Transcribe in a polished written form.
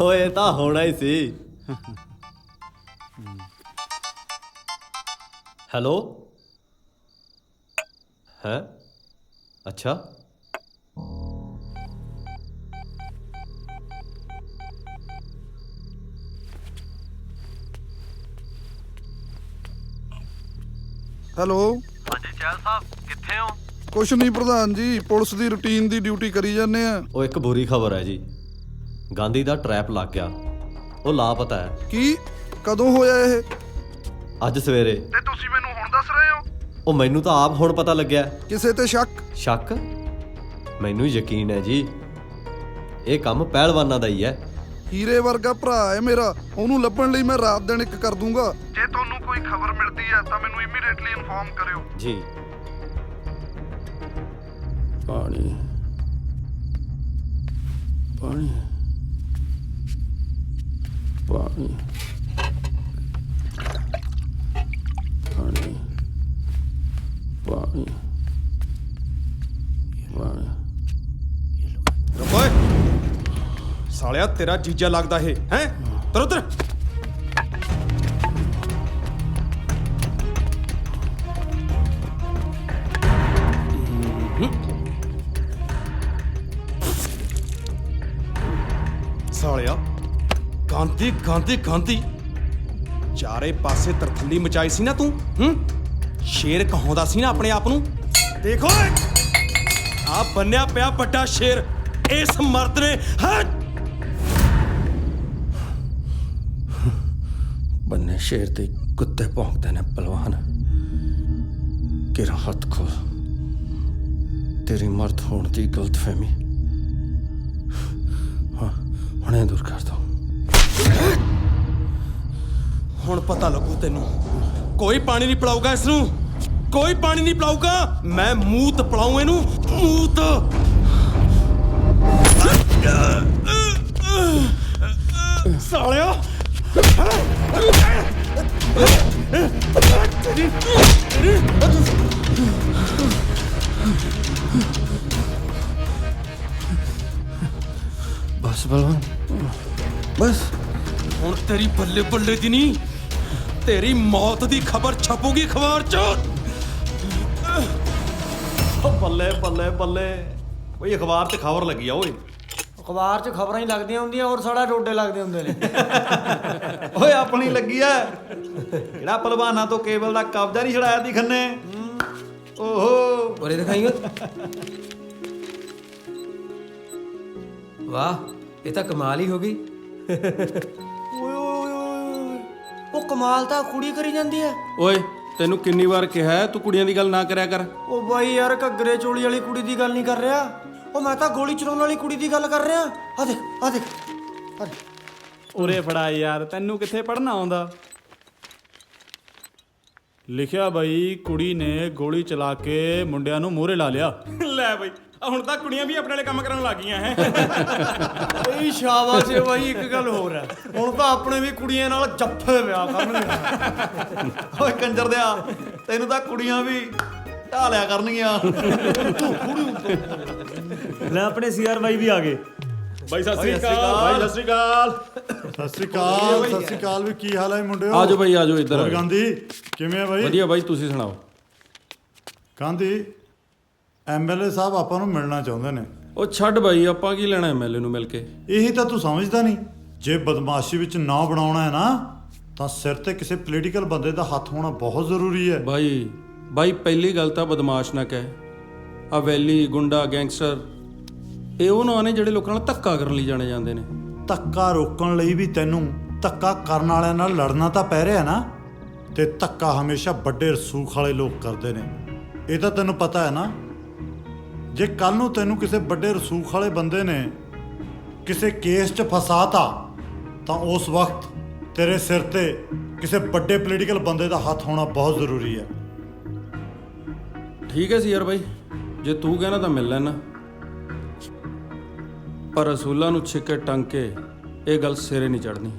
ਓਏ ਤਾਂ ਹੋਣਾ ਹੀ ਸੀ। ਹੈਲੋ ਹੈ ਅੱਛਾ ਹੈਲੋ। ਹਾਂਜੀ ਚਹਿਲ ਸਾਹਿਬ ਕਿੱਥੇ ਹੋ? ਕੁਛ ਨਹੀਂ ਪ੍ਰਧਾਨ ਜੀ, ਪੁਲਿਸ ਦੀ ਰੂਟੀਨ ਦੀ ਡਿਊਟੀ ਕਰੀ ਜਾਂਦੇ ਆ। ਉਹ ਇੱਕ ਬੁਰੀ ਖਬਰ ਹੈ ਜੀ, ਗਾਂਧੀ ਦਾ ਟਰੈਪ ਲੱਗ ਗਿਆ, ਉਹ ਲਾਪਤਾ ਹੈ। ਕੀ? ਕਦੋਂ ਹੋਇਆ ਇਹ? ਅੱਜ ਸਵੇਰੇ। ਤੇ ਤੁਸੀਂ ਮੈਨੂੰ ਹੁਣ ਦੱਸ ਰਹੇ ਹੋ? ਉਹ ਮੈਨੂੰ ਤਾਂ ਆਪ ਹੁਣ ਪਤਾ ਲੱਗਿਆ। ਕਿਸੇ ਤੇ ਸ਼ੱਕ? ਸ਼ੱਕ? ਮੈਨੂੰ ਯਕੀਨ ਹੈ ਜੀ, ਇਹ ਕੰਮ ਪਹਿਲਵਾਨਾਂ ਦਾ ਹੀ ਹੈ। ਹੀਰੇ ਵਰਗਾ ਭਰਾ ਹੈ ਮੇਰਾ, ਉਹਨੂੰ ਲੱਭਣ ਲਈ ਮੈਂ ਰਾਤ ਦਿਨ ਇੱਕ ਕਰ ਦੂੰਗਾ। ਜੇ ਤੁਹਾਨੂੰ ਕੋਈ ਖਬਰ ਮਿਲਦੀ ਹੈ ਤਾਂ ਮੈਨੂੰ ਇਮੀਡੀਏਟਲੀ ਇਨਫੋਰਮ ਕਰਿਓ ਜੀ। ਪਾਣੀ ਪਾਣੀ ਪਾਣੀ ਪਾਣੀ ਪਾਣੀ ਪਾਣੀ। ਓਏ ਸਾਲਿਆ, ਤੇਰਾ ਜੀਜਾ ਲੱਗਦਾ ਇਹ ਹੈ। ਤਰ ਉਧਰ। ਸਾਲਿਆ, ਗਾਂਧੀ ਗਾਂਧੀ ਗਾਂਧੀ ਚਾਰੇ ਪਾਸੇ ਤਰਥੱਲੀ ਮਚਾਈ ਸੀ ਨਾ ਤੂੰ। ਸ਼ੇਰ ਕਹਾਉਂਦਾ ਸੀ ਨਾ ਆਪਣੇ ਆਪ ਨੂੰ। ਦੇਖੋ ਆ ਬੰਨਿਆ ਪਿਆ ਵੱਡਾ ਸ਼ੇਰ ਇਸ ਮਰਦ ਨੇ। ਬੰਨੇ ਸ਼ੇਰ ਦੇ ਕੁੱਤੇ ਭੌਂਕਦੇ ਨੇ ਪਹਿਲਵਾਨ। ਕਿਹੜਾ ਹੱਥ ਖੋਲ, ਤੇਰੀ ਮਰਦ ਹੋਣ ਦੀ ਗਲਤਫਹਿਮੀ ਹੁਣੇ ਦੂਰ ਕਰ ਦੋ। ਹੁਣ ਪਤਾ ਲੱਗੂ ਤੈਨੂੰ। ਕੋਈ ਪਾਣੀ ਨਹੀਂ ਪਿਲਾਊਗਾ ਇਸ ਨੂੰ, ਕੋਈ ਪਾਣੀ ਨਹੀਂ ਪਿਲਾਊਗਾ। ਮੈਂ ਮੂਤ ਪਿਲਾਊ ਇਹਨੂੰ, ਮੂਤ। ਸਾਲਿਆ, ਬਸ ਪਹਿਲਵਾਨ ਬਸ। ਹੁਣ ਤੇਰੀ ਬੱਲੇ ਬੱਲੇ ਦੀ ਨਹੀਂ, ਤੇਰੀ ਮੌਤ ਦੀ ਖਬਰ ਛਪੂਗੀ ਅਖਬਾਰ 'ਚ। ਬੱਲੇ ਬੱਲੇ ਬੱਲੇ, ਓਏ ਅਖਬਾਰ 'ਚ ਖਬਰ ਲੱਗੀ ਆ। ਓਏ ਅਖਬਾਰ 'ਚ ਖਬਰਾਂ ਹੀ ਲੱਗਦੀਆਂ ਹੁੰਦੀਆਂ, ਹੋਰ ਸਾਡਾ ਡੋਡੇ ਲੱਗਦੇ ਹੁੰਦੇ ਨੇ। ਓਏ ਆਪਣੀ ਲੱਗੀ ਐ, ਜਿਹੜਾ ਪਹਿਲਵਾਨਾਂ ਤੋਂ ਕੇਬਲ ਦਾ ਕਬਜ਼ਾ ਨਹੀਂ ਛੜਾਇਆ ਦੀ ਖੰਨੇ। ਓਹੋ ਉਰੇ ਦਿਖਾਈਓ। ਵਾਹ, ਇਹ ਤਾਂ ਕਮਾਲ ਹੀ ਹੋ ਗਈ। ਓਏ ਓਏ ਓਏ, ਉਹ ਕਮਾਲ ਤਾਂ ਕੁੜੀ ਕਰੀ ਜਾਂਦੀ ਐ। ਓਏ ਤੈਨੂੰ ਕਿੰਨੀ ਵਾਰ ਕਿਹਾ ਤੂੰ ਕੁੜੀਆਂ ਦੀ ਗੱਲ ਨਾ ਕਰਿਆ ਕਰ। ਉਹ ਬਾਈ ਯਾਰ, ਘੱਗਰੇ ਚੋਲੀ ਵਾਲੀ ਕੁੜੀ ਦੀ ਗੱਲ ਨਹੀਂ ਕਰ ਰਿਹਾ, ਉਹ ਮੈਂ ਤਾਂ ਗੋਲੀ ਚਲਾਉਣ ਵਾਲੀ ਕੁੜੀ ਦੀ ਗੱਲ ਕਰ ਰਿਹਾ। ਆ ਦੇਖ ਆ ਦੇਖ ਆ ਦੇਖ। ਉਰੇ ਫੜਾ ਯਾਰ, ਤੈਨੂੰ ਕਿੱਥੇ ਪੜ੍ਹਨਾ ਆਉਂਦਾ। ਲਿਖਿਆ ਬਈ, ਕੁੜੀ ਨੇ ਗੋਲੀ ਚਲਾ ਕੇ ਮੁੰਡਿਆਂ ਨੂੰ ਮੂਹਰੇ ਲਾ ਲਿਆ। ਲੈ ਬਈ, ਹੁਣ ਤਾਂ ਕੁੜੀਆਂ ਵੀ ਆਪਣੇ ਵਾਲੇ ਕੰਮ ਕਰਨ ਲੱਗ ਗਈਆਂ ਹੈ। ਏ ਸ਼ਾਬਾਸ਼ ਏ ਬਾਈ। ਇੱਕ ਗੱਲ ਹੋਰ ਹੈ, ਹੁਣ ਤਾਂ ਆਪਣੇ ਵੀ ਕੁੜੀਆਂ ਨਾਲ ਜੱਫੇ ਵਿਆਹ ਕਰਨਗੇ। ਓਏ ਕੰਜਰ ਦਿਆ, ਤੈਨੂੰ ਤਾਂ ਕੁੜੀਆਂ ਵੀ ਢਾਲਿਆ ਕਰਨਗੀਆਂ। ਲੈ ਆਪਣੇ ਸੀਆਰ ਬਾਈ ਵੀ ਆ ਗਏ। ਬਾਈ ਸਤਿ ਸ੍ਰੀ ਅਕਾਲ। ਬਾਈ ਸਤਿ ਸ੍ਰੀ ਅਕਾਲ। ਸਤਿ ਸ੍ਰੀ ਅਕਾਲ। ਸਤਿ ਸ੍ਰੀ ਅਕਾਲ ਵੀ ਕੀ ਹਾਲ ਹੈ ਮੁੰਡਿਓ? ਆਜੋ ਬਾਈ ਆਜੋ ਇੱਧਰ ਹੋਰ ਗਾਂਧੀ ਕਿਵੇਂ ਆ ਬਾਈ? ਵਧੀਆ ਬਾਈ, ਤੁਸੀਂ ਸੁਣਾਓ। ਗਾਂਧੀ ਐਮਐਲਏ ਸਾਹਿਬ ਆਪਾਂ ਨੂੰ ਮਿਲਣਾ ਚਾਹੁੰਦੇ ਨੇ। ਉਹ ਛੱਡ ਬਾਈ, ਆਪਾਂ ਕੀ ਲੈਣਾ ਐਮਐਲਏ ਨੂੰ ਮਿਲ ਕੇ। ਇਹੀ ਤਾਂ ਤੂੰ ਸਮਝਦਾ ਨਹੀਂ। ਜੇ ਬਦਮਾਸ਼ੀ ਵਿੱਚ ਨਾਂ ਬਣਾਉਣਾ ਹੈ ਨਾ, ਤਾਂ ਸਿਰ ਤੇ ਕਿਸੇ ਪੋਲੀਟੀਕਲ ਬੰਦੇ ਦਾ ਹੱਥ ਹੋਣਾ ਬਹੁਤ ਜ਼ਰੂਰੀ ਹੈ। ਬਾਈ ਪਹਿਲੀ ਗੱਲ ਤਾਂ ਬਦਮਾਸ਼ ਨਾ ਕਹਿ। ਆ ਵੈਲੀ, ਗੁੰਡਾ, ਗੈਂਗਸਟਰ, ਇਹ ਉਹ ਨਾਂ ਨੇ ਜਿਹੜੇ ਲੋਕਾਂ ਨਾਲ ਧੱਕਾ ਕਰਨ ਲਈ ਜਾਣੇ ਜਾਂਦੇ ਨੇ। ਧੱਕਾ ਰੋਕਣ ਲਈ ਵੀ ਤੈਨੂੰ ਧੱਕਾ ਕਰਨ ਵਾਲਿਆਂ ਨਾਲ ਲੜਨਾ ਤਾਂ ਪੈ ਰਿਹਾ ਨਾ। ਤੇ ਧੱਕਾ ਹਮੇਸ਼ਾ ਵੱਡੇ ਰਸੂਖ ਵਾਲੇ ਲੋਕ ਕਰਦੇ ਨੇ, ਇਹ ਤਾਂ ਤੈਨੂੰ ਪਤਾ ਹੈ ਨਾ। ਜੇ ਕੱਲ ਨੂੰ ਤੈਨੂੰ ਕਿਸੇ ਵੱਡੇ ਰਸੂਖ ਵਾਲੇ ਬੰਦੇ ਨੇ ਕਿਸੇ ਕੇਸ 'ਚ ਫਸਾਤਾ, ਤਾਂ ਉਸ ਵਕਤ ਤੇਰੇ ਸਿਰ ਤੇ ਕਿਸੇ ਵੱਡੇ ਪੋਲੀਟੀਕਲ ਬੰਦੇ ਦਾ ਹੱਥ ਹੋਣਾ ਬਹੁਤ ਜ਼ਰੂਰੀ ਹੈ। ਠੀਕ ਹੈ ਸੀ ਯਾਰ ਬਾਈ, ਜੇ ਤੂੰ ਕਹਿਣਾ ਤਾਂ ਮਿਲ ਲੈਣਾ, ਪਰ ਅਸੂਲਾਂ ਨੂੰ ਛਿੱਕੇ ਟੰਗ ਕੇ ਇਹ ਗੱਲ ਸਿਰੇ ਨਹੀਂ ਚੜ੍ਹਨੀ।